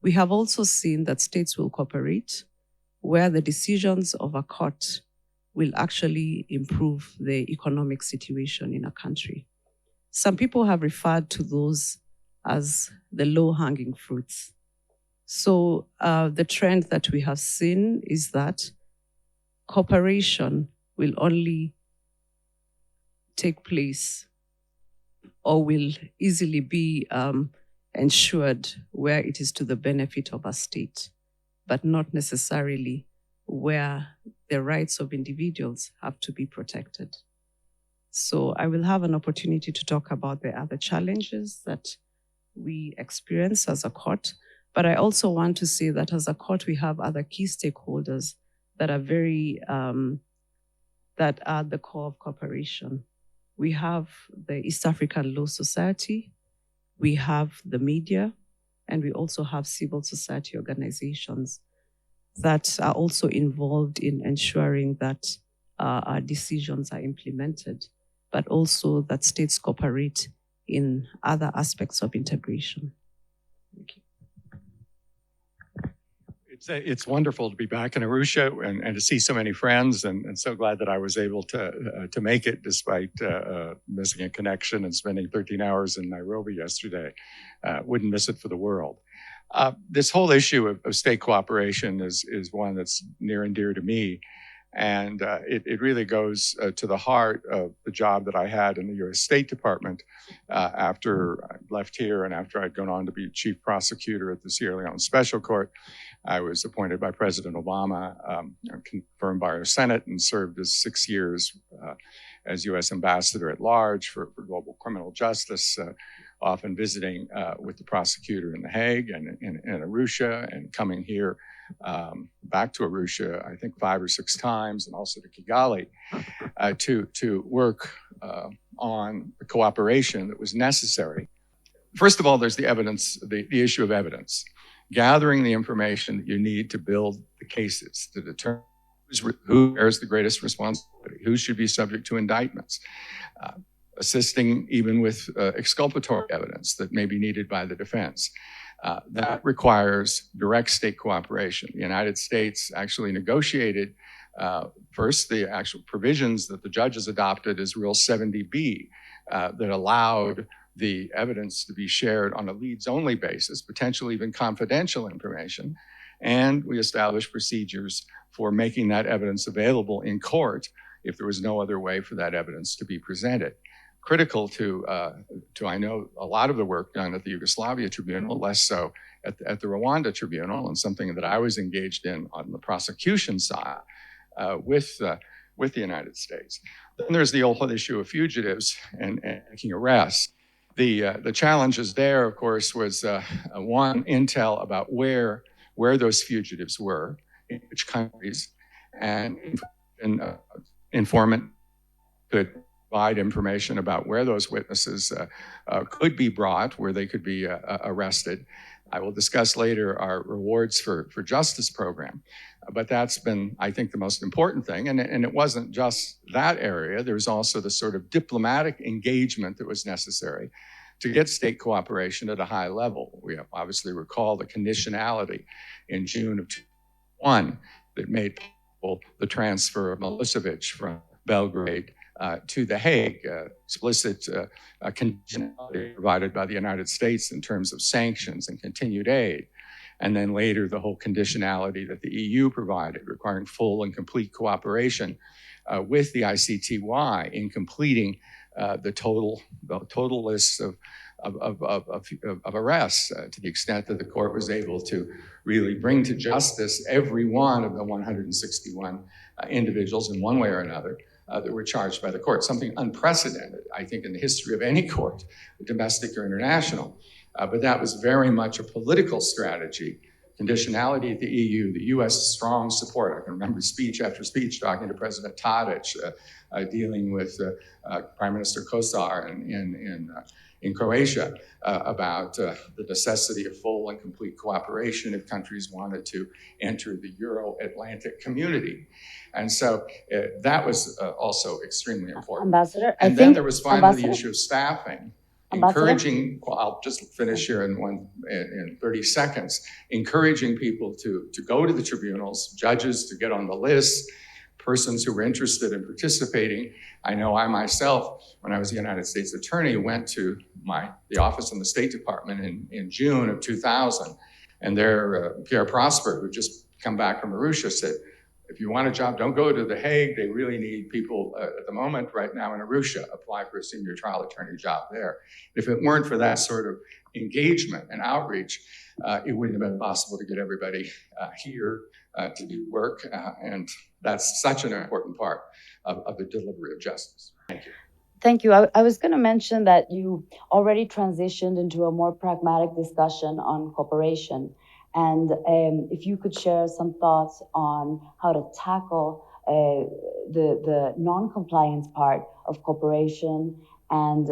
We have also seen that states will cooperate where the decisions of a court will actually improve the economic situation in a country. Some people have referred to those as the low-hanging fruits. So the trend that we have seen is that cooperation will only take place or will easily be ensured where it is to the benefit of a state, but not necessarily where the rights of individuals have to be protected. So I will have an opportunity to talk about the other challenges that we experience as a court, but I also want to say that as a court, we have other key stakeholders that are that are at the core of cooperation. We have the East African Law Society, we have the media, and we also have civil society organizations that are also involved in ensuring that our decisions are implemented, but also that states cooperate in other aspects of integration. Thank you. It's wonderful to be back in Arusha and to see so many friends, and so glad that I was able to make it despite missing a connection and spending 13 hours in Nairobi yesterday. Wouldn't miss it for the world. This whole issue of state cooperation is one that's near and dear to me. And it really goes to the heart of the job that I had in the U.S. State Department after I left here and after I'd gone on to be chief prosecutor at the Sierra Leone Special Court. I was appointed by President Obama, confirmed by our Senate, and served as 6 years as U.S. Ambassador at Large for global criminal justice, often visiting with the prosecutor in The Hague and in Arusha, and coming here back to Arusha, I think 5 or 6 times, and also to Kigali to work on the cooperation that was necessary. First of all, there's the evidence, the issue of evidence. Gathering the information that you need to build the cases, to determine who bears the greatest responsibility, who should be subject to indictments, assisting even with exculpatory evidence that may be needed by the defense. That requires direct state cooperation. The United States actually negotiated first the actual provisions that the judges adopted as Rule 70B that allowed the evidence to be shared on a leads-only basis, potentially even confidential information. And we established procedures for making that evidence available in court if there was no other way for that evidence to be presented. Critical to I know, a lot of the work done at the Yugoslavia Tribunal, less so at the Rwanda Tribunal, and something that I was engaged in on the prosecution side with the United States. Then there's the whole issue of fugitives and making arrests. The challenges there, of course, was one, intel about where those fugitives were, in which countries, and informant could provide information about where those witnesses could be brought, where they could be arrested. I will discuss later our Rewards for Justice program, but that's been, I think, the most important thing. And it wasn't just that area. There was also the sort of diplomatic engagement that was necessary to get state cooperation at a high level. We obviously recall the conditionality in June of 2001 that made possible the transfer of Milosevic from Belgrade to The Hague, explicit conditionality provided by the United States in terms of sanctions and continued aid. And then later, the whole conditionality that the EU provided, requiring full and complete cooperation with the ICTY in completing the total list of arrests to the extent that the court was able to really bring to justice every one of the 161 individuals in one way or another that were charged by the court, something unprecedented, I think, in the history of any court, domestic or international. But that was very much a political strategy. Conditionality at the EU, the US strong support. I can remember speech after speech talking to President Tadic, dealing with Prime Minister Kosar in Croatia about the necessity of full and complete cooperation if countries wanted to enter the Euro-Atlantic community. And so that was also extremely important. Ambassador, and then there was finally the issue of staffing encouraging, well, I'll just finish here in 30 seconds, encouraging people to go to the tribunals, judges to get on the list, persons who were interested in participating. I know I myself, when I was a United States attorney, went to the office in the State Department in June of 2000, and there Pierre Prosper, who just come back from Arusha, said, if you want a job, don't go to The Hague. They really need people at the moment right now in Arusha. Apply for a senior trial attorney job there. If it weren't for that sort of engagement and outreach, it wouldn't have been possible to get everybody here to do work. And that's such an important part of the delivery of justice. Thank you. Thank you. I was going to mention that you already transitioned into a more pragmatic discussion on cooperation. And if you could share some thoughts on how to tackle the non-compliance part of cooperation. And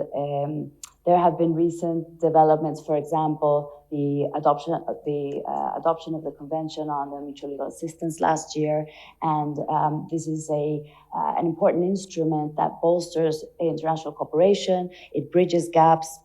there have been recent developments, for example, the adoption of the Convention on the Mutual Legal Assistance last year. And this is an important instrument that bolsters international cooperation. It bridges gaps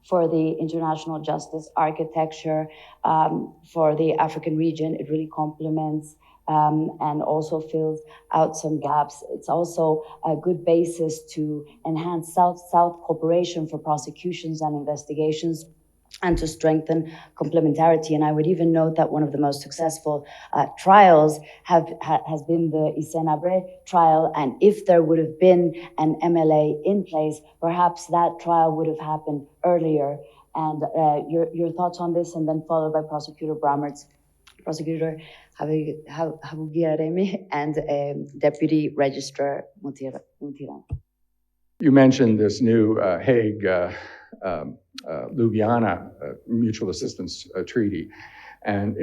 for the international justice architecture for the African region. It really complements and also fills out some gaps. It's also a good basis to enhance South-South cooperation for prosecutions and investigations, and to strengthen complementarity. And I would even note that one of the most successful trials has been the Isenabre trial. And if there would have been an MLA in place, perhaps that trial would have happened earlier. And your thoughts on this, and then followed by Prosecutor Bramertz, Prosecutor Habugiremi, and Deputy Registrar Mutiran. You mentioned this new Hague Ljubljana Mutual Assistance Treaty, and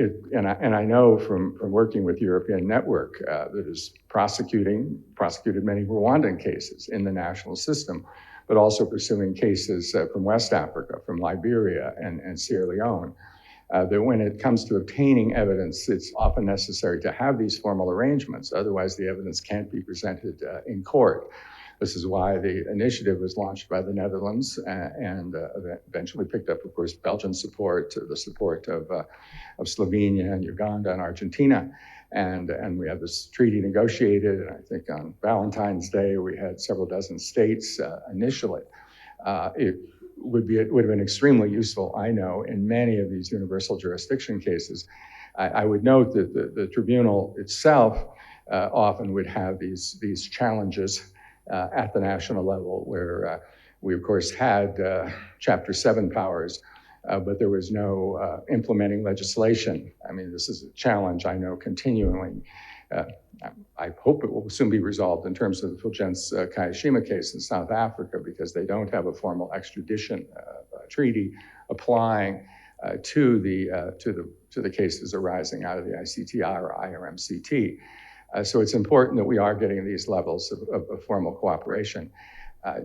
I know from working with European Network that is prosecuted many Rwandan cases in the national system, but also pursuing cases from West Africa, from Liberia and Sierra Leone. That when it comes to obtaining evidence, it's often necessary to have these formal arrangements. Otherwise, the evidence can't be presented in court. This is why the initiative was launched by the Netherlands and eventually picked up, of course, Belgian support, the support of Slovenia and Uganda and Argentina. And we had this treaty negotiated, and I think on Valentine's Day, we had several dozen states initially. It would have been extremely useful, I know, in many of these universal jurisdiction cases. I would note that the tribunal itself often would have these challenges at the national level, where we, of course, had Chapter 7 powers, but there was no implementing legislation. I mean, this is a challenge I know continuing. I hope it will soon be resolved in terms of the Fulgence Kayishima case in South Africa, because they don't have a formal extradition treaty applying to the cases arising out of the ICTI or IRMCT. So it's important that we are getting these levels of formal cooperation.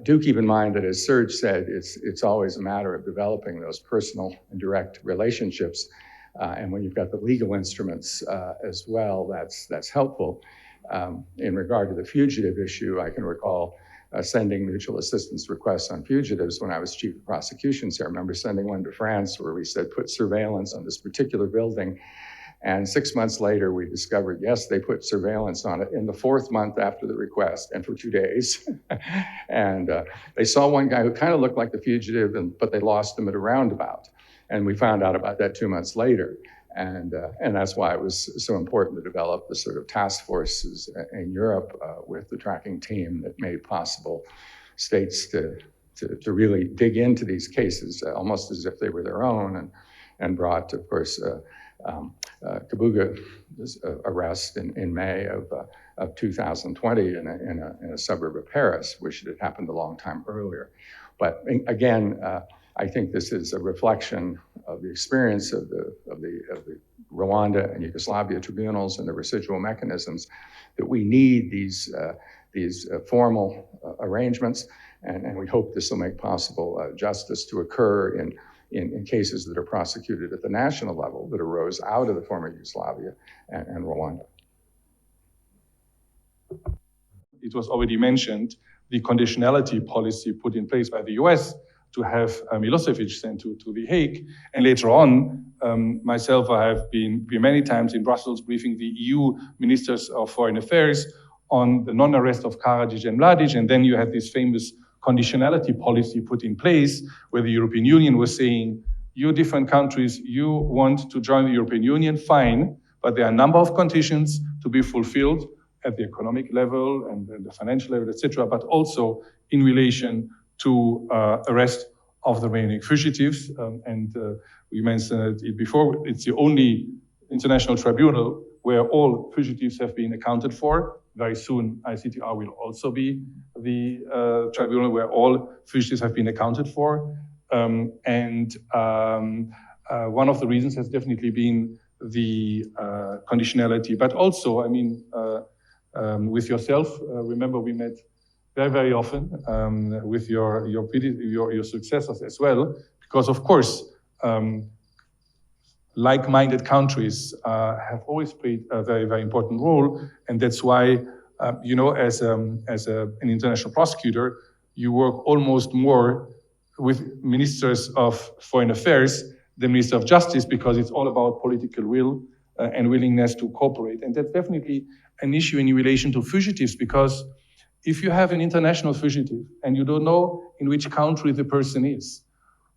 Do keep in mind that, as Serge said, it's always a matter of developing those personal and direct relationships. And when you've got the legal instruments as well, that's helpful. In regard to the fugitive issue, I can recall sending mutual assistance requests on fugitives when I was chief of prosecutions here. I remember sending one to France where we said, put surveillance on this particular building. And 6 months later, we discovered, yes, they put surveillance on it in the 4th month after the request and for 2 days. And they saw one guy who kind of looked like the fugitive, but they lost him at a roundabout. And we found out about that 2 months later. And that's why it was so important to develop the sort of task forces in Europe with the tracking team that made possible states to really dig into these cases almost as if they were their own, and brought, of course, Kabuga's arrest in May of 2020 in a suburb of Paris, which had happened a long time earlier. But again, I think this is a reflection of the experience of the Rwanda and Yugoslavia tribunals and the residual mechanisms, that we need these formal arrangements, and we hope this will make possible justice to occur in cases that are prosecuted at the national level that arose out of the former Yugoslavia and Rwanda. It was already mentioned, the conditionality policy put in place by the US to have Milosevic sent to The Hague. And later on, myself, I have been many times in Brussels briefing the EU Ministers of Foreign Affairs on the non-arrest of Karadzic and Mladic. And then you had this famous conditionality policy put in place where the European Union was saying, you different countries, you want to join the European Union, fine, but there are a number of conditions to be fulfilled at the economic level and the financial level, etc., but also in relation to arrest of the remaining fugitives. We mentioned it before, it's the only international tribunal where all fugitives have been accounted for. Very soon, ICTR will also be the tribunal where all fugitives have been accounted for. One of the reasons has definitely been the conditionality, but also, I mean, with yourself, remember we met very, very often with your successors as well, because of course, like-minded countries have always played a very, very important role, and that's why, you know, as an international prosecutor, you work almost more with ministers of foreign affairs than minister of justice, because it's all about political will and willingness to cooperate, and that's definitely an issue in relation to fugitives, because if you have an international fugitive and you don't know in which country the person is,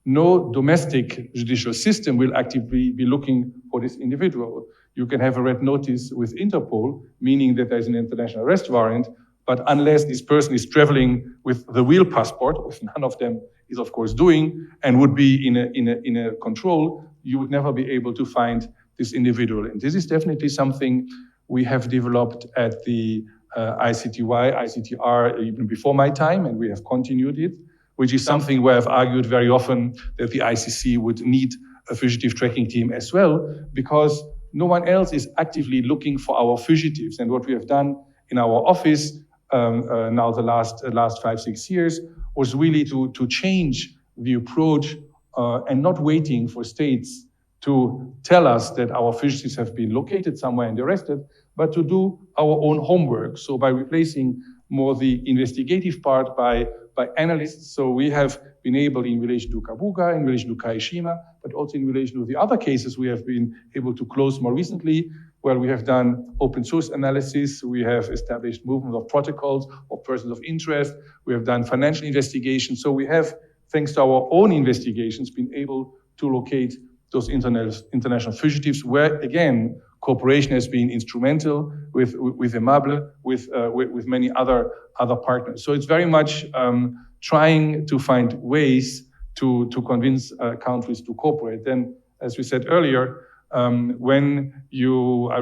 no domestic judicial system will actively be looking for this individual. You can have a red notice with Interpol, meaning that there's an international arrest warrant, but unless this person is traveling with the real passport, which none of them is of course doing, and would be in a control, you would never be able to find this individual. And this is definitely something we have developed at the ICTR even before my time, and we have continued it, which is something where I've argued very often that the ICC would need a fugitive tracking team as well, because no one else is actively looking for our fugitives. And what we have done in our office now the last 5-6 years was really to change the approach and not waiting for states to tell us that our fugitives have been located somewhere and arrested, but to do our own homework. So by replacing more the investigative part by analysts, so we have been able in relation to Kabuga, in relation to Kaishima, but also in relation to the other cases we have been able to close more recently, where we have done open source analysis, we have established movement of protocols of persons of interest, we have done financial investigations. So we have, thanks to our own investigations, been able to locate those international fugitives, where again, cooperation has been instrumental with Aimable, with many other partners. So it's very much trying to find ways to convince countries to cooperate. Then, as we said earlier, I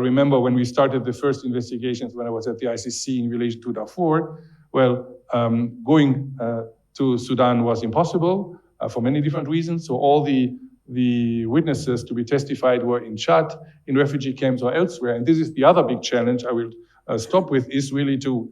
remember when we started the first investigations when I was at the ICC in relation to Darfur, going to Sudan was impossible for many different reasons. So all the witnesses to be testified were in Chad, in refugee camps or elsewhere. And this is the other big challenge I will stop with, is really to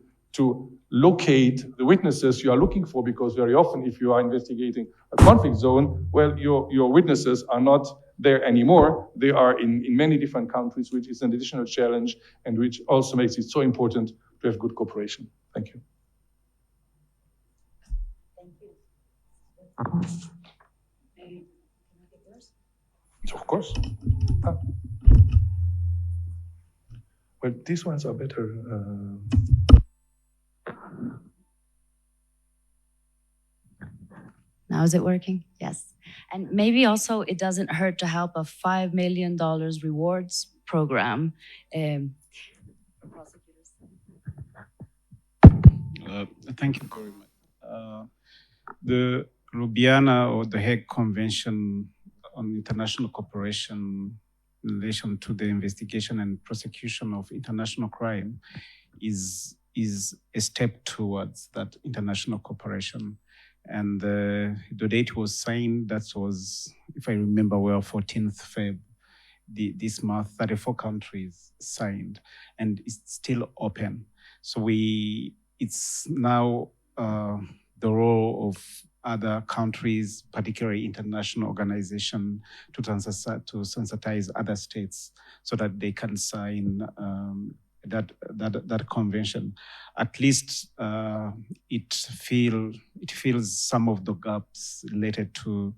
locate the witnesses you are looking for, because very often if you are investigating a conflict zone, well, your witnesses are not there anymore. They are in many different countries, which is an additional challenge and which also makes it so important to have good cooperation. Thank you. Thank you. Of course. Well, these ones are better. Now is it working? Yes. And maybe also it doesn't hurt to help a $5 million rewards program. Thank you very much. The Ljubljana or the Hague Convention on International Cooperation in relation to the investigation and prosecution of international crime is a step towards that international cooperation. And the date was signed, that was, if I remember well, 14th Feb. This month, 34 countries signed, and it's still open. So it's now the role of other countries, particularly international organizations, to sensitize other states so that they can sign that convention. At least it fills some of the gaps related to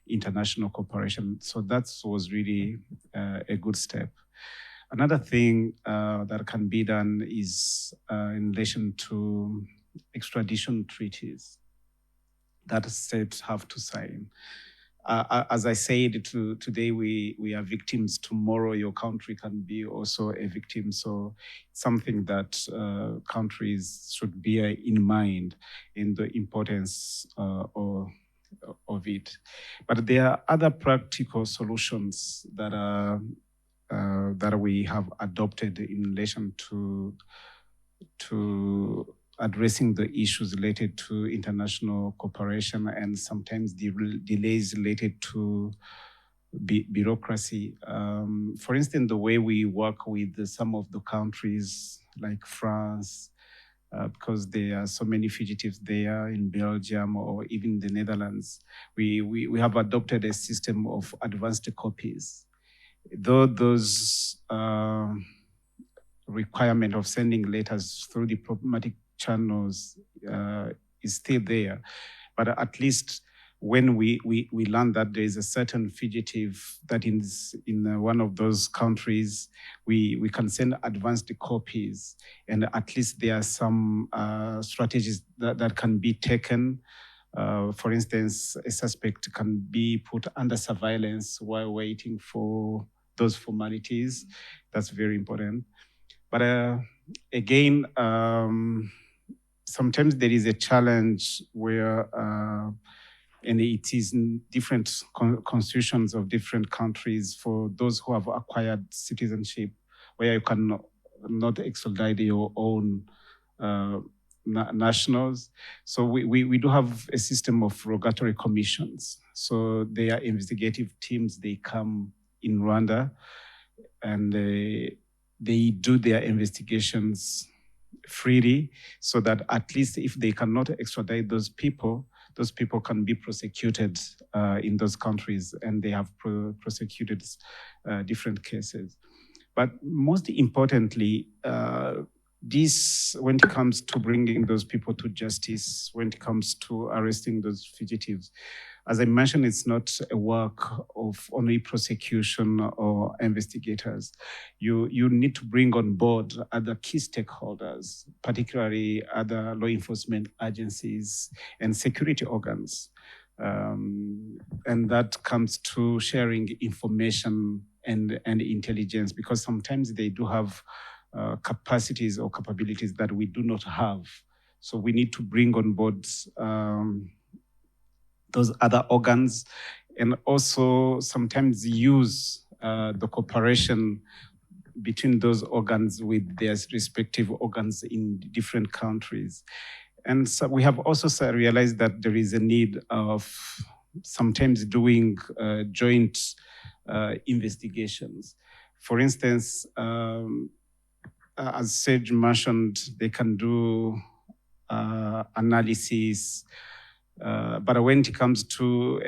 international cooperation. So that was really a good step. Another thing that can be done is in relation to extradition treaties that states have to sign. As I said, today we are victims. Tomorrow your country can be also a victim. So it's something that countries should bear in mind in the importance of it. But there are other practical solutions that are that we have adopted in relation to addressing the issues related to international cooperation and sometimes the delays related to bureaucracy. For instance, the way we work with some of the countries like France, because there are so many fugitives there in Belgium or even the Netherlands, we have adopted a system of advanced copies. Though those requirement of sending letters through diplomatic channels is still there, but at least when we learn that there is a certain fugitive that is in one of those countries, we can send advanced copies, and at least there are some strategies that can be taken. For instance, a suspect can be put under surveillance while waiting for those formalities. That's very important. But again, sometimes there is a challenge where, and it is in different constitutions of different countries for those who have acquired citizenship, where you can not extradite your own nationals. So we do have a system of rogatory commissions. So they are investigative teams, they come in Rwanda and they do their investigations freely, so that at least if they cannot extradite those people can be prosecuted in those countries, and they have prosecuted different cases. But most importantly, this, when it comes to bringing those people to justice, when it comes to arresting those fugitives, as I mentioned, it's not a work of only prosecution or investigators. You need to bring on board other key stakeholders, particularly other law enforcement agencies and security organs. And that comes to sharing information and intelligence, because sometimes they do have capacities or capabilities that we do not have. So we need to bring on board those other organs, and also sometimes use the cooperation between those organs with their respective organs in different countries. And so we have also realized that there is a need of sometimes doing joint investigations. For instance, as Sage mentioned, they can do analysis, but when it comes to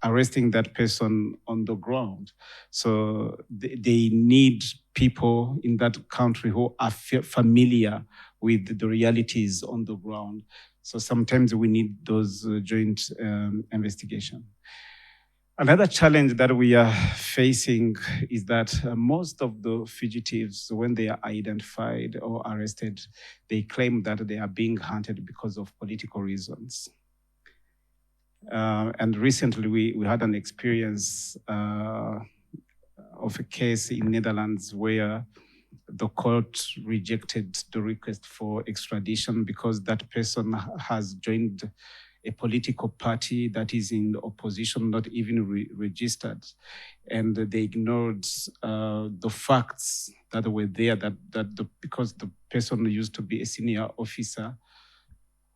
arresting that person on the ground, so they need people in that country who are familiar with the realities on the ground. So sometimes we need those joint investigations. Another challenge that we are facing is that most of the fugitives, when they are identified or arrested, they claim that they are being hunted because of political reasons. And recently we had an experience of a case in Netherlands where the court rejected the request for extradition because that person has joined a political party that is in opposition, not even registered. And they ignored the facts that were there, because the person used to be a senior officer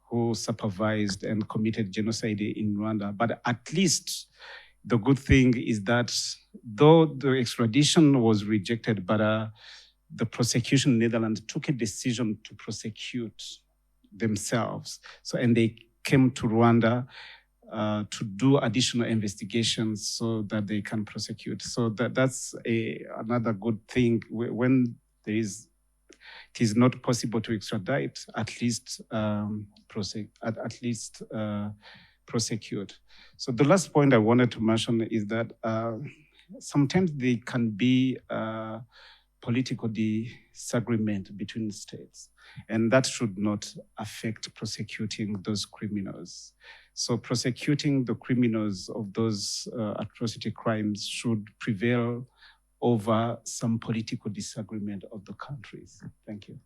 who supervised and committed genocide in Rwanda. But at least the good thing is that though the extradition was rejected, but the prosecution in Netherlands took a decision to prosecute themselves. So, and they came to Rwanda to do additional investigations so that they can prosecute. So that's another good thing when it is not possible to extradite, at least prosecute. So the last point I wanted to mention is that sometimes there can be political disagreement between states, and that should not affect prosecuting those criminals. So prosecuting the criminals of those atrocity crimes should prevail over some political disagreement of the countries. Thank you.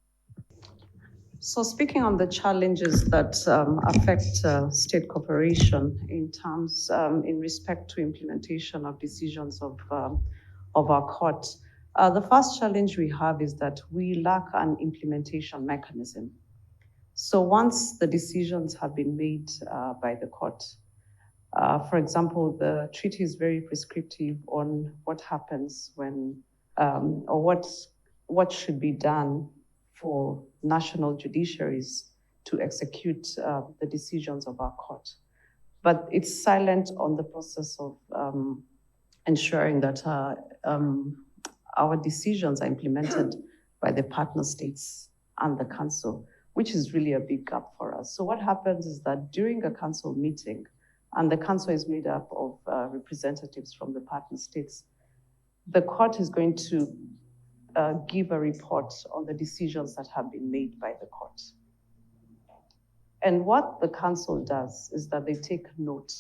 So speaking on the challenges that affect state cooperation in terms, in respect to implementation of decisions of our court, the first challenge we have is that we lack an implementation mechanism. So once the decisions have been made by the court, for example, the treaty is very prescriptive on what happens when, or what should be done for national judiciaries to execute the decisions of our court. But it's silent on the process of ensuring that our decisions are implemented by the partner states and the council, which is really a big gap for us. So what happens is that during a council meeting, and the council is made up of representatives from the partner states, the court is going to give a report on the decisions that have been made by the court. And what the council does is that they take note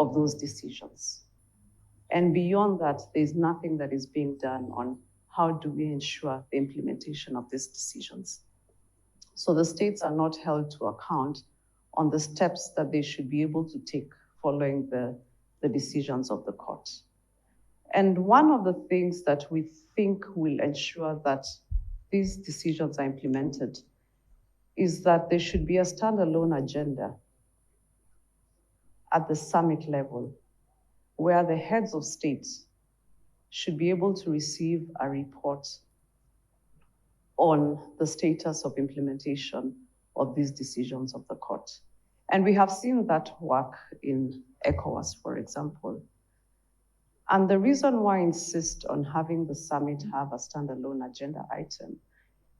of those decisions. And beyond that, there's nothing that is being done on how do we ensure the implementation of these decisions. So the states are not held to account on the steps that they should be able to take following the decisions of the court. And one of the things that we think will ensure that these decisions are implemented is that there should be a standalone agenda at the summit level where the heads of states should be able to receive a report on the status of implementation of these decisions of the court. And we have seen that work in ECOWAS, for example. And the reason why I insist on having the summit have a standalone agenda item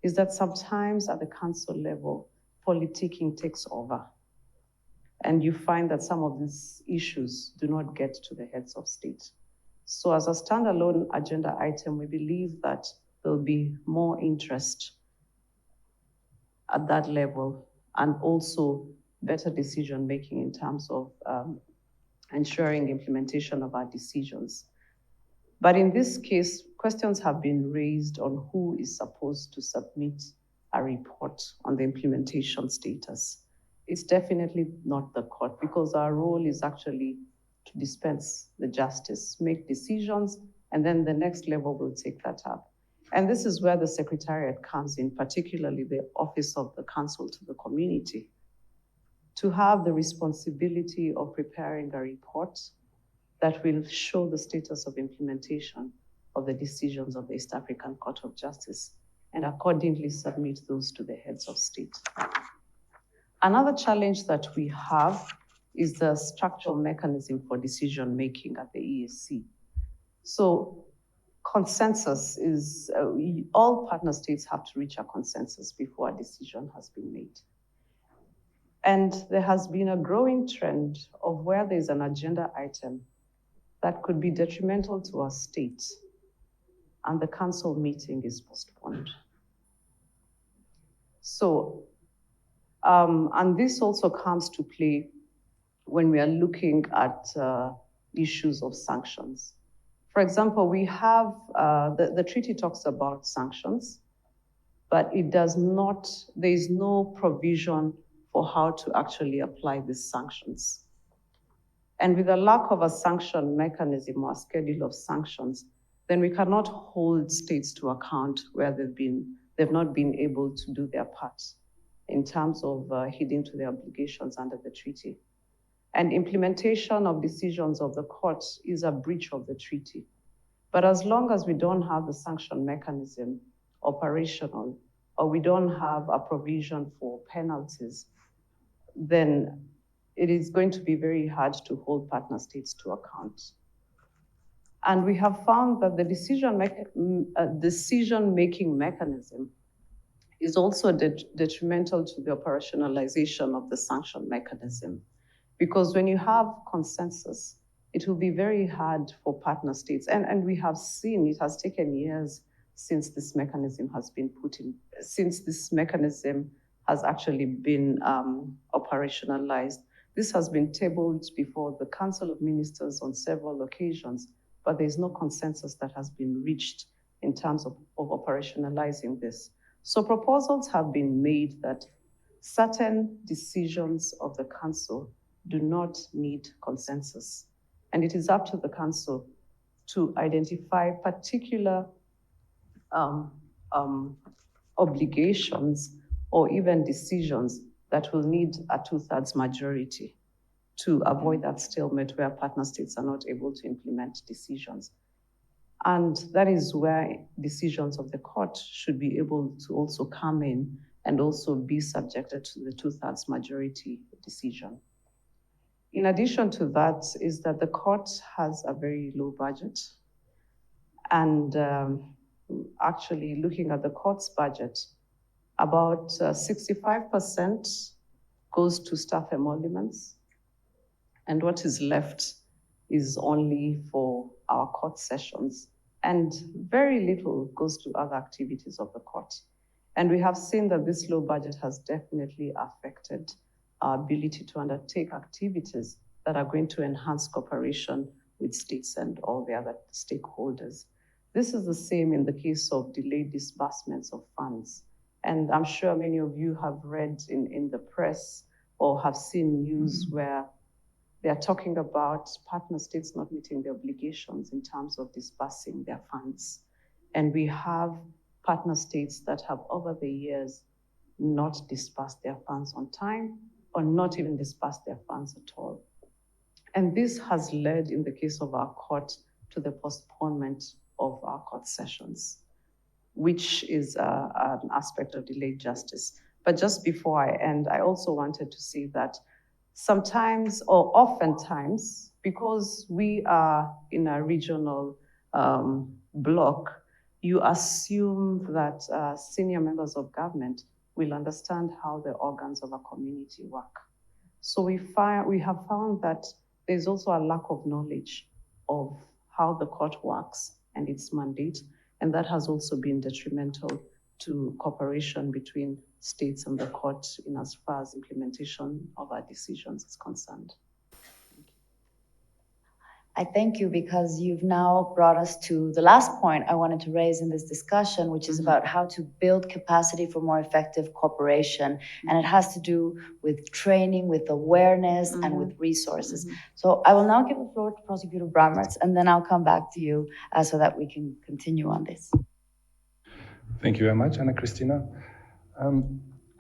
is that sometimes at the council level, politicking takes over. And you find that some of these issues do not get to the heads of state. So as a standalone agenda item, we believe that there'll be more interest at that level and also better decision-making in terms of ensuring implementation of our decisions. But in this case, questions have been raised on who is supposed to submit a report on the implementation status. It's definitely not the court, because our role is actually to dispense the justice, make decisions, and then the next level will take that up. And this is where the Secretariat comes in, particularly the Office of the Council to the Community, to have the responsibility of preparing a report that will show the status of implementation of the decisions of the East African Court of Justice and accordingly submit those to the heads of state. Another challenge that we have is the structural mechanism for decision-making at the EAC. So consensus is, all partner states have to reach a consensus before a decision has been made. And there has been a growing trend of where there's an agenda item that could be detrimental to our state, and the council meeting is postponed. So, and this also comes to play when we are looking at issues of sanctions. For example, we have, the treaty talks about sanctions, but it does not, there is no provision for how to actually apply these sanctions. And with a lack of a sanction mechanism or a schedule of sanctions, then we cannot hold states to account where they've not been able to do their part in terms of heeding to their obligations under the treaty. And implementation of decisions of the court is a breach of the treaty. But as long as we don't have the sanction mechanism operational, or we don't have a provision for penalties, then it is going to be very hard to hold partner states to account. And we have found that the decision-making mechanism is also detrimental to the operationalization of the sanction mechanism. Because when you have consensus, it will be very hard for partner states. And we have seen it has taken years since this mechanism has been since this mechanism has actually been operationalized. This has been tabled before the Council of Ministers on several occasions, but there's no consensus that has been reached in terms of operationalizing this. So proposals have been made that certain decisions of the Council do not need consensus. And it is up to the Council to identify particular obligations or even decisions that will need a 2/3 majority to avoid that stalemate where partner states are not able to implement decisions. And that is where decisions of the court should be able to also come in and also be subjected to the 2/3 majority decision. In addition to that is that the court has a very low budget. And actually looking at the court's budget, about 65% goes to staff emoluments. And what is left is only for our court sessions. And very little goes to other activities of the court. And we have seen that this low budget has definitely affected our ability to undertake activities that are going to enhance cooperation with states and all the other stakeholders. This is the same in the case of delayed disbursements of funds. And I'm sure many of you have read in the press or have seen news where they are talking about partner states not meeting their obligations in terms of disbursing their funds. And we have partner states that have over the years not disbursed their funds on time or not even disbursed their funds at all. And this has led, in the case of our court, to the postponement of our court sessions, which is an aspect of delayed justice. But just before I end, I also wanted to say that sometimes or oftentimes, because we are in a regional bloc, you assume that senior members of government will understand how the organs of a community work. So we have found that there's also a lack of knowledge of how the court works and its mandate, and that has also been detrimental to cooperation between states and the court in as far as implementation of our decisions is concerned. I thank you because you've now brought us to the last point I wanted to raise in this discussion, which is about how to build capacity for more effective cooperation. And it has to do with training, with awareness, and with resources. So I will now give the floor to Prosecutor Brammertz, and then I'll come back to you so that we can continue on this. Thank you very much, Anna Christina.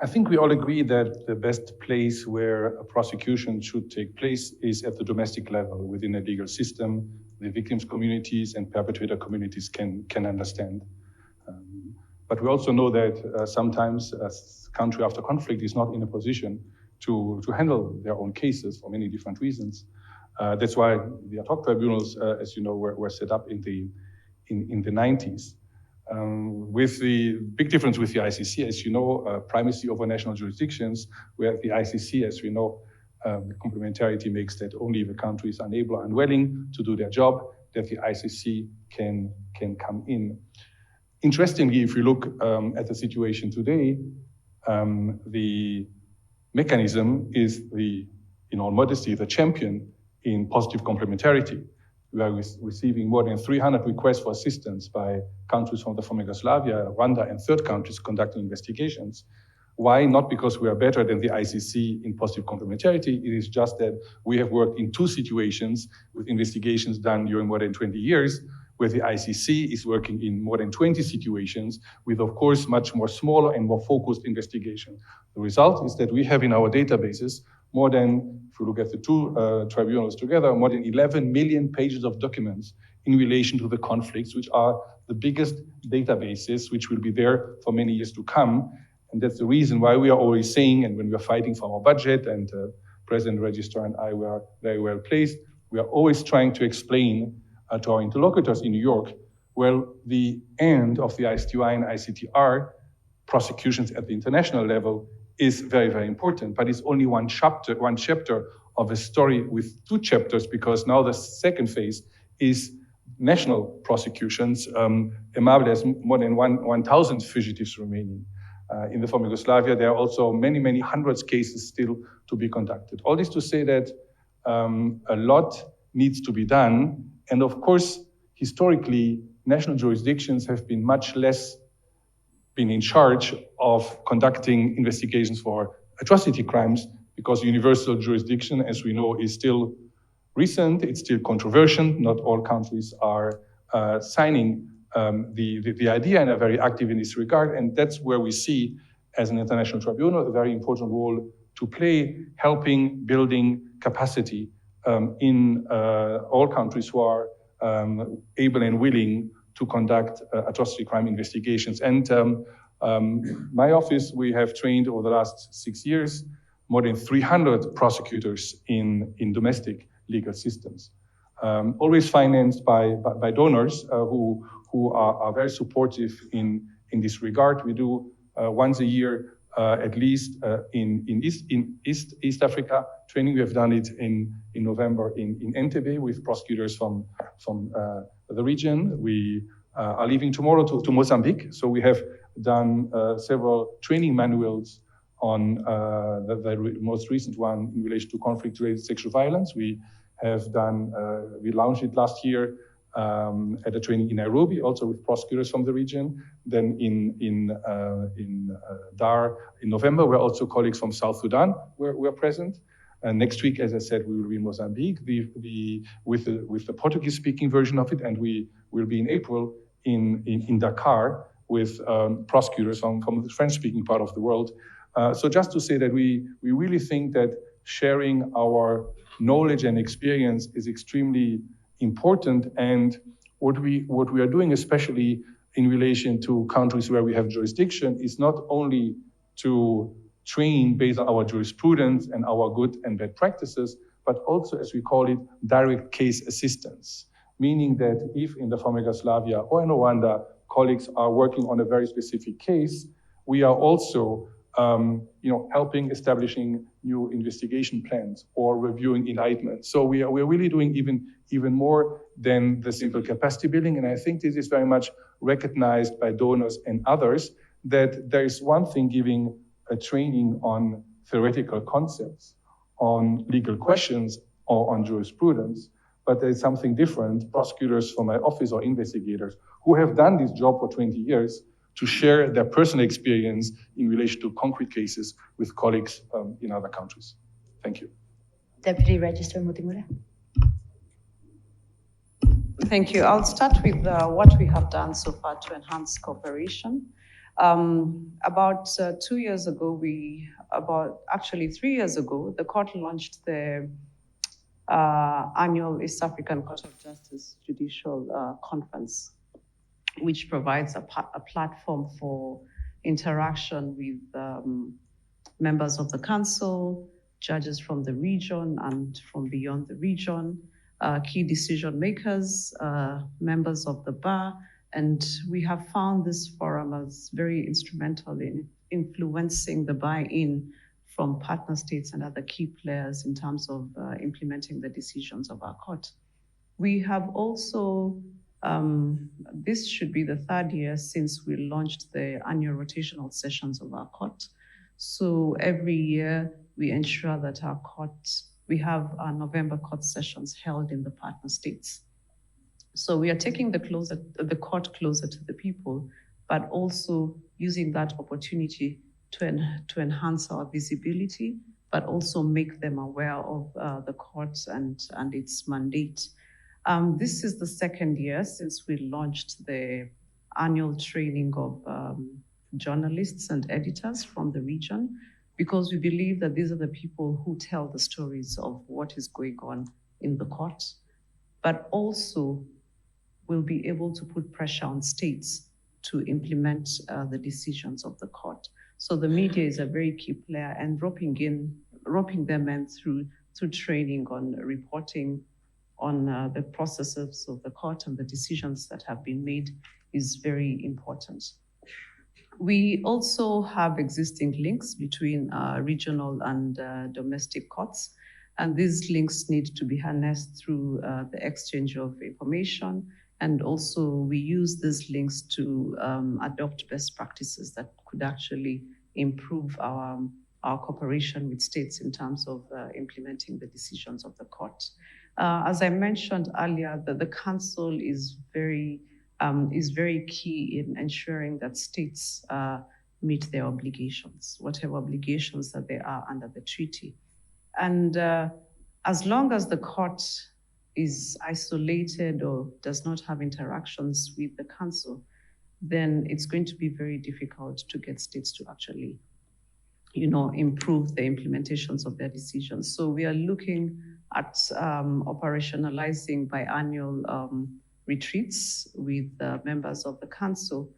I think we all agree that the best place where a prosecution should take place is at the domestic level within a legal system the victims' communities and perpetrator communities can understand. But we also know that sometimes a country after conflict is not in a position to handle their own cases for many different reasons. That's why the ad hoc tribunals, as you know, were set up in the 90s. With the big difference with the ICC, as you know, primacy over national jurisdictions, where the ICC, as we know, the complementarity makes that only if a country is unable or unwilling to do their job, that the ICC can come in. Interestingly, if you look at the situation today, the mechanism is in all modesty, the champion in positive complementarity. We are receiving more than 300 requests for assistance by countries from the former Yugoslavia, Rwanda, and third countries conducting investigations. Why? Not because we are better than the ICC in positive complementarity. It is just that we have worked in two situations with investigations done during more than 20 years, where the ICC is working in more than 20 situations with, of course, much more smaller and more focused investigation. The result is that we have in our databases more than, if you look at the two tribunals together, more than 11 million pages of documents in relation to the conflicts, which are the biggest databases, which will be there for many years to come. And that's the reason why we are always saying, and when we are fighting for our budget, and President Registrar and I were very well placed. We are always trying to explain to our interlocutors in New York, well, the end of the ISTY and ICTR prosecutions at the international level is very, very important, but it's only one chapter of a story with two chapters, because now the second phase is national prosecutions. EMABLE has more than 1,000 fugitives remaining. In the former Yugoslavia, there are also many, many hundreds cases still to be conducted. All this to say that a lot needs to be done. And of course, historically, national jurisdictions have been much less been in charge of conducting investigations for atrocity crimes, because universal jurisdiction, as we know, is still recent, it's still controversial. Not all countries are signing the idea and are very active in this regard. And that's where we see, as an international tribunal, a very important role to play, helping building capacity in all countries who are able and willing to conduct atrocity crime investigations. And my office, we have trained over the last 6 years more than 300 prosecutors in domestic legal systems, always financed by donors who are very supportive in this regard. We do once a year, at least in East Africa training. We have done it in November in Entebbe with prosecutors from the region. We are leaving tomorrow to Mozambique. So we have done several training manuals on the most recent one in relation to conflict-related sexual violence. We have done, we launched it last year at a training in Nairobi, also with prosecutors from the region. Then in Dar in November, where also colleagues from South Sudan were present. And next week, as I said, we will be in Mozambique with the Portuguese-speaking version of it, and we will be in April in Dakar with prosecutors from the French-speaking part of the world. So just to say that we really think that sharing our knowledge and experience is extremely important. And what we are doing, especially in relation to countries where we have jurisdiction, is not only to train based on our jurisprudence and our good and bad practices, but also, as we call it, direct case assistance. Meaning that if in the former Yugoslavia or in Rwanda, colleagues are working on a very specific case, we are also helping establishing new investigation plans or reviewing indictments. So we're really doing even more than the simple capacity building. And I think this is very much recognized by donors and others, that there is one thing giving a training on theoretical concepts, on legal questions, or on jurisprudence, but there is something different. Prosecutors from my office or investigators who have done this job for 20 years to share their personal experience in relation to concrete cases with colleagues in other countries. Thank you. Deputy Registrar Mutimura. Thank you. I'll start with what we have done so far to enhance cooperation. About 2 years ago, 3 years ago, the court launched the annual East African Court of Justice Judicial Conference, which provides a platform for interaction with members of the council, judges from the region and from beyond the region, key decision makers, members of the bar. And we have found this forum as very instrumental in influencing the buy-in from partner states and other key players in terms of implementing the decisions of our court. We have also, this should be the 3rd year since we launched the annual rotational sessions of our court. So every year we ensure that our court, we have our November court sessions held in the partner states. So we are taking the court closer to the people, but also using that opportunity to enhance our visibility, but also make them aware of the court and its mandate. This is the 2nd year since we launched the annual training of journalists and editors from the region, because we believe that these are the people who tell the stories of what is going on in the court, but also will be able to put pressure on states to implement the decisions of the court. So the media is a very key player, and roping in roping them in through training on reporting on the processes of the court and the decisions that have been made is very important. We also have existing links between regional and domestic courts, and these links need to be harnessed through the exchange of information, and also we use these links to adopt best practices that could actually improve our cooperation with states in terms of implementing the decisions of the court. As I mentioned earlier, the Council is very key in ensuring that states meet their obligations, whatever obligations that they are under the treaty. And as long as the court is isolated or does not have interactions with the Council, then it's going to be very difficult to get states to actually, improve the implementations of their decisions. So we are looking at operationalizing biannual retreats with members of the Council.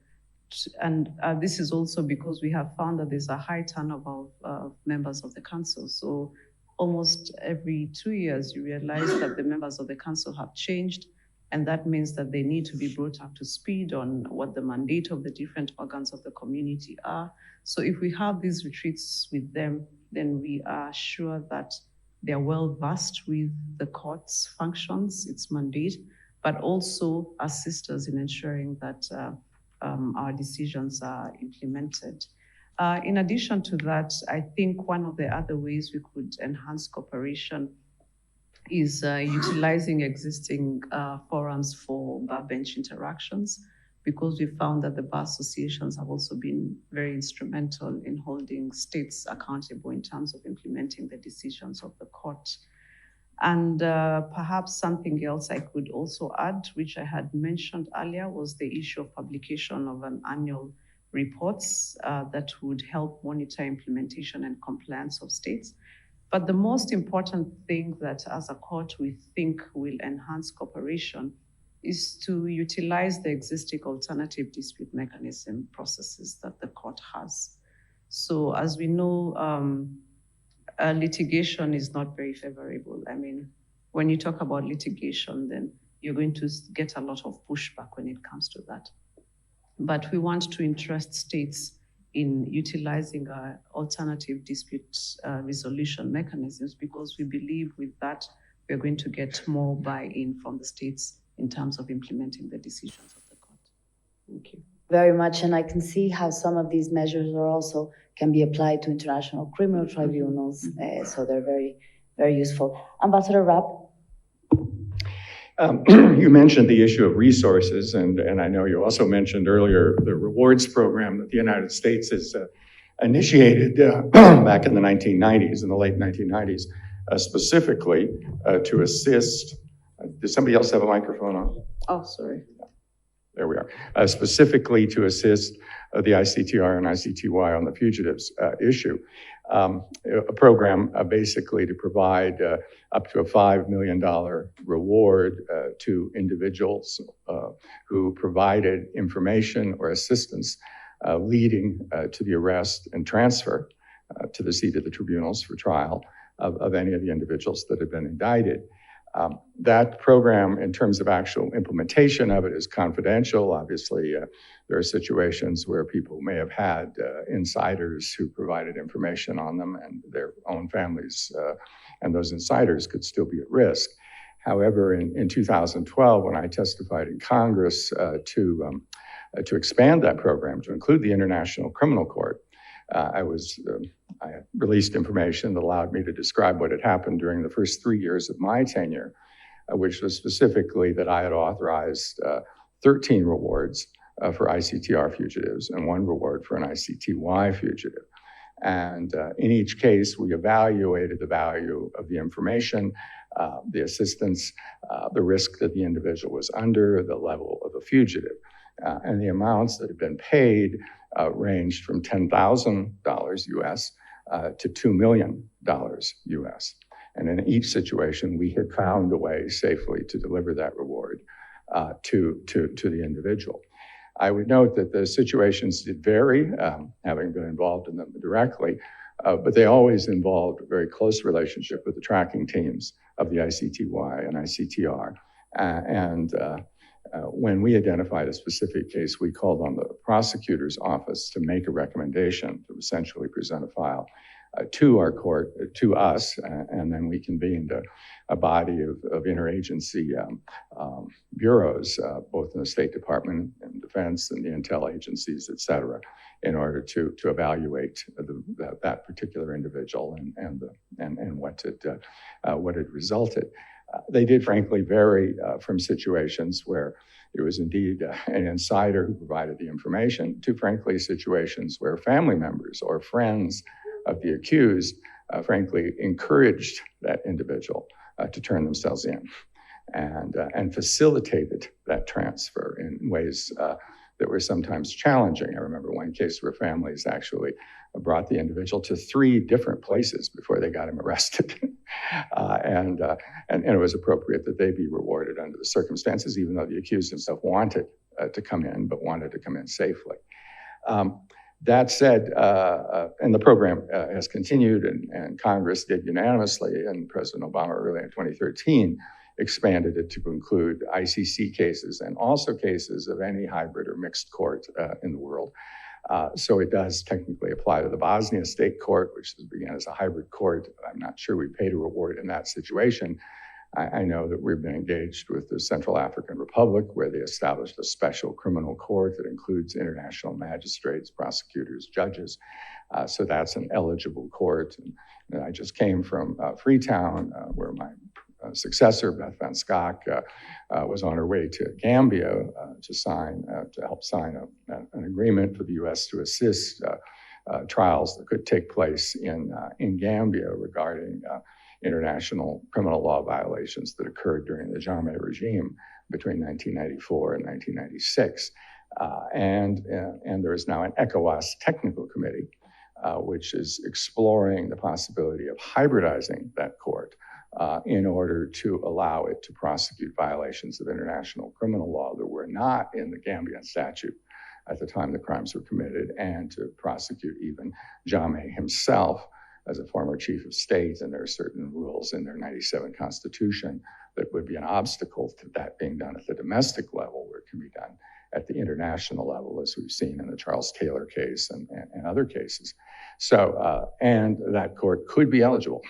And this is also because we have found that there's a high turnover of members of the Council. So almost every 2 years, you realize that the members of the Council have changed, and that means that they need to be brought up to speed on what the mandate of the different organs of the community are. So if we have these retreats with them, then we are sure that they're well versed with the court's functions, its mandate, but also assist us in ensuring that our decisions are implemented. In addition to that, I think one of the other ways we could enhance cooperation is utilizing existing forums for bar bench interactions, because we found that the bar associations have also been very instrumental in holding states accountable in terms of implementing the decisions of the court. And perhaps something else I could also add, which I had mentioned earlier, was the issue of publication of an annual reports that would help monitor implementation and compliance of states. But the most important thing that as a court we think will enhance cooperation is to utilize the existing alternative dispute mechanism processes that the court has. So as we know, litigation is not very favorable. I mean, when you talk about litigation, then you're going to get a lot of pushback when it comes to that. But we want to interest states in utilizing alternative dispute resolution mechanisms, because we believe with that, we're going to get more buy-in from the states in terms of implementing the decisions of the court. Thank you. Very much, and I can see how some of these measures are also can be applied to international criminal tribunals, so they're very, very useful. Ambassador Rapp. You mentioned the issue of resources, and I know you also mentioned earlier the rewards program that the United States has initiated back in the 1990s, in the late 1990s, specifically to assist. Does somebody else have a microphone on? Oh, sorry. There we are. Specifically to assist the ICTR and ICTY on the fugitives issue. A program basically to provide up to a $5 million reward to individuals who provided information or assistance leading to the arrest and transfer to the seat of the tribunals for trial of any of the individuals that have been indicted. That program, in terms of actual implementation of it, is confidential. Obviously, there are situations where people may have had insiders who provided information on them, and their own families and those insiders could still be at risk. However, in 2012, when I testified in Congress to expand that program to include the International Criminal Court, I released information that allowed me to describe what had happened during the first 3 years of my tenure, which was specifically that I had authorized 13 rewards for ICTR fugitives and 1 reward for an ICTY fugitive. And in each case, we evaluated the value of the information, the assistance, the risk that the individual was under, the level of the fugitive. And the amounts that have been paid ranged from $10,000 US to $2 million US. And in each situation, we had found a way safely to deliver that reward to the individual. I would note that the situations did vary, having been involved in them directly. but they always involved a very close relationship with the tracking teams of the ICTY and ICTR. When we identified a specific case, we called on the prosecutor's office to make a recommendation to essentially present a file to our court, to us, and then we convened a body of interagency bureaus, both in the State Department and Defense and the intel agencies, et cetera, in order to evaluate that particular individual and what it resulted. They did frankly vary from situations where it was indeed an insider who provided the information to frankly situations where family members or friends of the accused frankly encouraged that individual to turn themselves in and facilitated that transfer in ways that were sometimes challenging. I remember one case where families actually brought the individual to 3 different places before they got him arrested. And it was appropriate that they be rewarded under the circumstances, even though the accused himself wanted to come in, but wanted to come in safely. That said, and the program has continued, and Congress did unanimously, and President Obama early in 2013 expanded it to include ICC cases and also cases of any hybrid or mixed court in the world. So it does technically apply to the Bosnia State Court, which began as a hybrid court. I'm not sure we paid a reward in that situation. I know that we've been engaged with the Central African Republic, where they established a special criminal court that includes international magistrates, prosecutors, judges. So that's an eligible court. And I just came from Freetown, where my successor, Beth Van Schak, was on her way to Gambia to help sign an agreement for the U.S. to assist trials that could take place in Gambia regarding international criminal law violations that occurred during the Jammeh regime between 1994 and 1996. And there is now an ECOWAS technical committee, which is exploring the possibility of hybridizing that court in order to allow it to prosecute violations of international criminal law that were not in the Gambian statute at the time the crimes were committed, and to prosecute even Jammeh himself as a former chief of state. And there are certain rules in their 97 Constitution that would be an obstacle to that being done at the domestic level, where it can be done at the international level, as we've seen in the Charles Taylor case and other cases. So, and that court could be eligible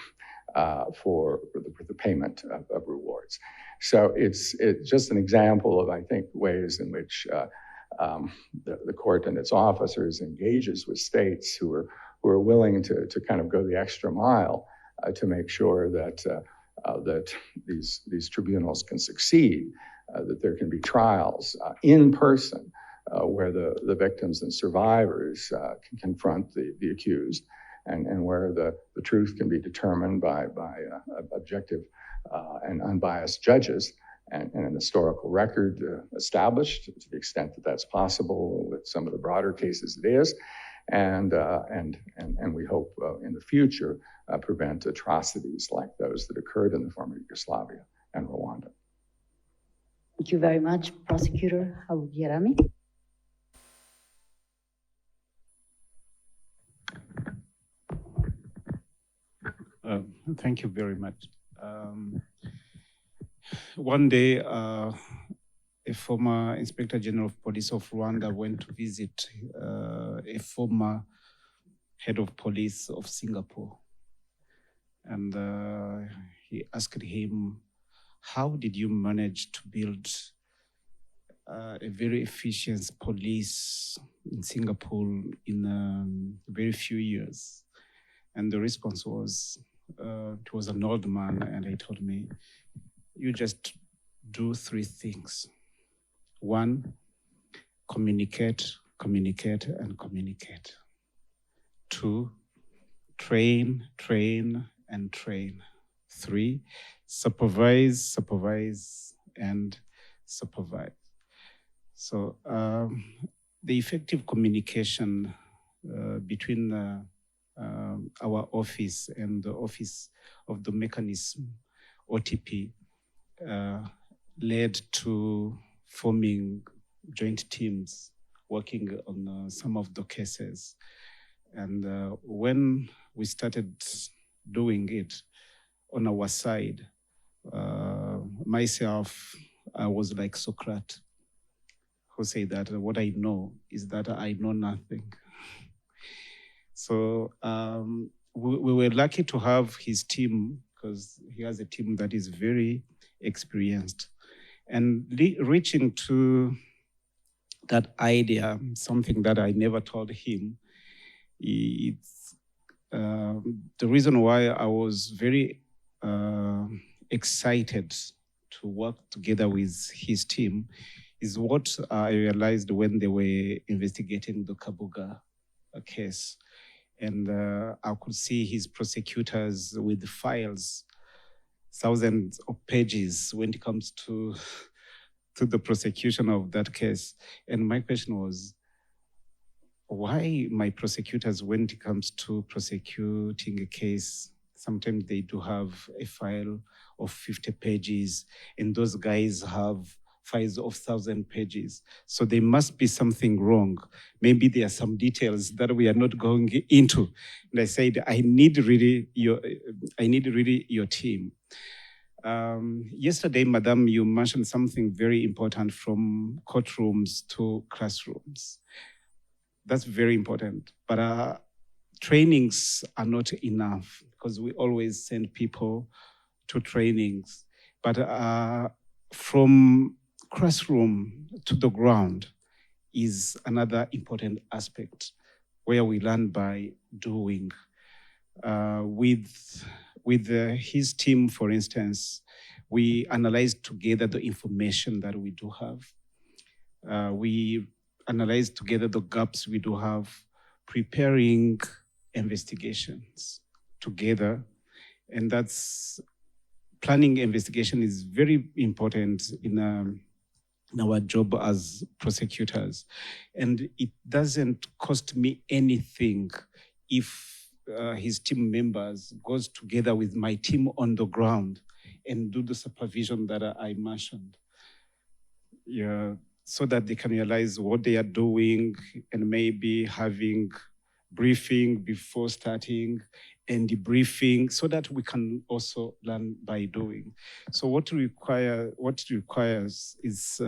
for the payment of rewards. So it's just an example of, I think, ways in which the court and its officers engages with states who are willing to kind of go the extra mile to make sure that these tribunals can succeed, that there can be trials in person where the victims and survivors can confront the accused, and where the truth can be determined by objective and unbiased judges, and an historical record established to the extent that that's possible. With some of the broader cases it is, and we hope in the future prevent atrocities like those that occurred in the former Yugoslavia and Rwanda. Thank you very much, Prosecutor Haugierami. Thank you very much. One day, a former Inspector General of Police of Rwanda went to visit a former head of police of Singapore. And he asked him, how did you manage to build a very efficient police in Singapore in very few years? And the response was, it was an old man, and he told me, you just do 3 things. 1, communicate, communicate, and communicate. 2, train, train, and train. 3, supervise, supervise, and supervise. So the effective communication between our office and the office of the mechanism, OTP, led to forming joint teams working on some of the cases. And when we started doing it on our side, myself, I was like Socrates, who said that what I know is that I know nothing. So we were lucky to have his team, because he has a team that is very experienced. And reaching to that idea, something that I never told him, it's the reason why I was very excited to work together with his team is what I realized when they were investigating the Kabuga case. And I could see his prosecutors with files, thousands of pages when it comes to the prosecution of that case. And my question was, why my prosecutors, when it comes to prosecuting a case, sometimes they do have a file of 50 pages, and those guys have files of 1,000 pages. So there must be something wrong. Maybe there are some details that we are not going into. And I said, I need really your team. Yesterday, Madam, you mentioned something very important, from courtrooms to classrooms. That's very important. But trainings are not enough, because we always send people to trainings. But from classroom to the ground is another important aspect, where we learn by doing. With his team, for instance, we analyzed together the information that we do have. We analyzed together the gaps we do have, preparing investigations together. And that's planning investigation is very important in our job as prosecutors. And it doesn't cost me anything if his team members goes together with my team on the ground and do the supervision that I mentioned. Yeah, so that they can realize what they are doing, and maybe having briefing before starting and debriefing, so that we can also learn by doing. So what it requires is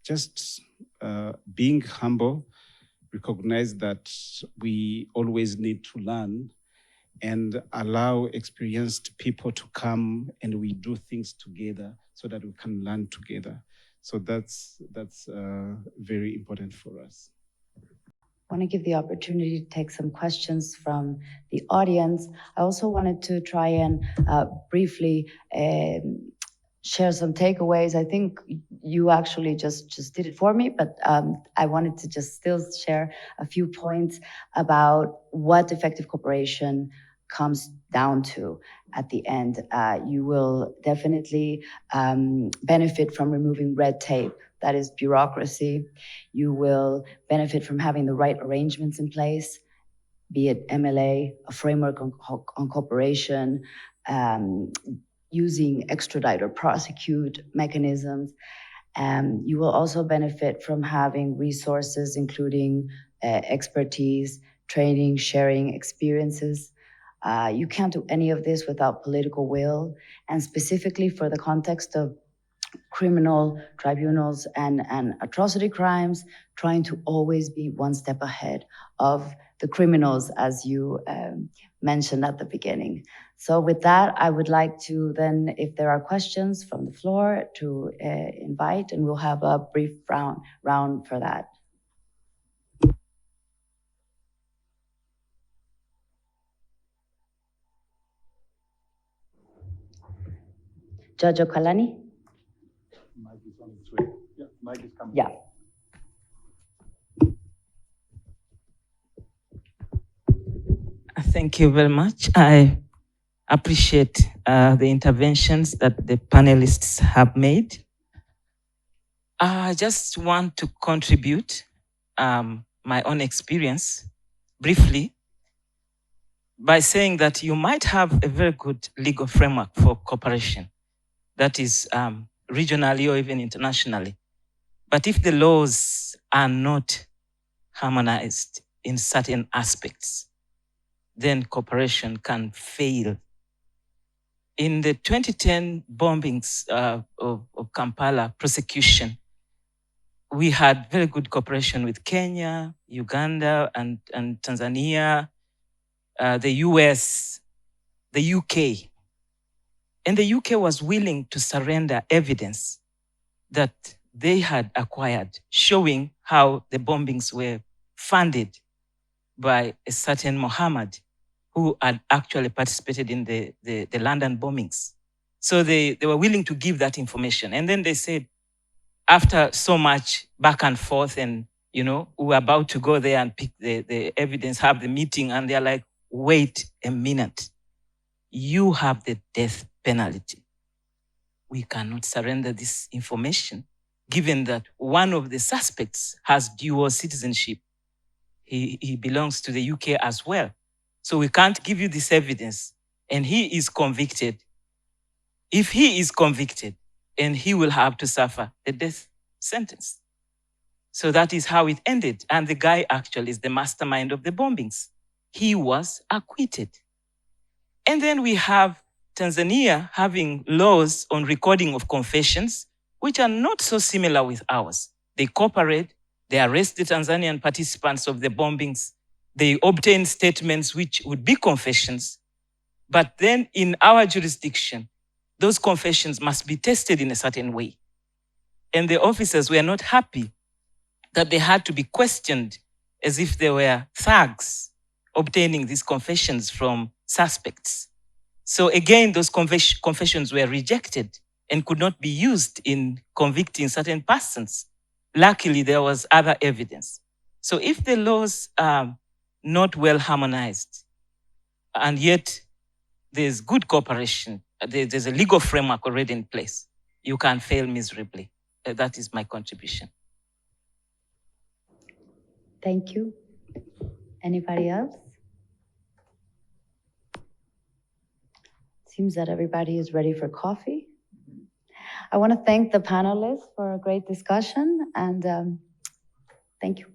just being humble, recognize that we always need to learn, and allow experienced people to come and we do things together so that we can learn together. So that's very important for us. I want to give the opportunity to take some questions from the audience. I also wanted to try and briefly share some takeaways. I think you actually just did it for me, but I wanted to just still share a few points about what effective cooperation comes down to at the end. You will definitely benefit from removing red tape, that is bureaucracy. You will benefit from having the right arrangements in place, be it MLA, a framework on cooperation, using extradite or prosecute mechanisms. You will also benefit from having resources, including expertise, training, sharing experiences. You can't do any of this without political will, and specifically for the context of criminal tribunals and atrocity crimes, trying to always be one step ahead of the criminals, as you mentioned at the beginning. So with that, I would like to then, if there are questions from the floor, to invite, and we'll have a brief round for that. Judge Okalani? Mike is on its way. Yeah, Mike is coming. Yeah. Thank you very much. I appreciate the interventions that the panelists have made. I just want to contribute my own experience briefly by saying that you might have a very good legal framework for cooperation that is regionally or even internationally. But if the laws are not harmonized in certain aspects, then cooperation can fail. In the 2010 bombings of Kampala prosecution, we had very good cooperation with Kenya, Uganda, and Tanzania, the US, the UK. And the UK was willing to surrender evidence that they had acquired, showing how the bombings were funded by a certain Mohammed, who had actually participated in the London bombings. So they were willing to give that information. And then they said, after so much back and forth, and we were about to go there and pick the evidence, have the meeting, and they're like, wait a minute. You have the death penalty. We cannot surrender this information, given that one of the suspects has dual citizenship. He belongs to the UK as well. So we can't give you this evidence. And he is convicted. If he is convicted, and he will have to suffer the death sentence. So that is how it ended. And the guy actually is the mastermind of the bombings. He was acquitted. And then we have Tanzania having laws on recording of confessions, which are not so similar with ours. They cooperate, they arrest the Tanzanian participants of the bombings, they obtain statements which would be confessions. But then in our jurisdiction, those confessions must be tested in a certain way. And the officers were not happy that they had to be questioned as if they were thugs obtaining these confessions from suspects. So again, those confessions were rejected and could not be used in convicting certain persons. Luckily, there was other evidence. So if the laws are not well harmonized, and yet there's good cooperation, there's a legal framework already in place, you can fail miserably. That is my contribution. Thank you. Anybody else? Seems that everybody is ready for coffee. I want to thank the panelists for a great discussion, and thank you.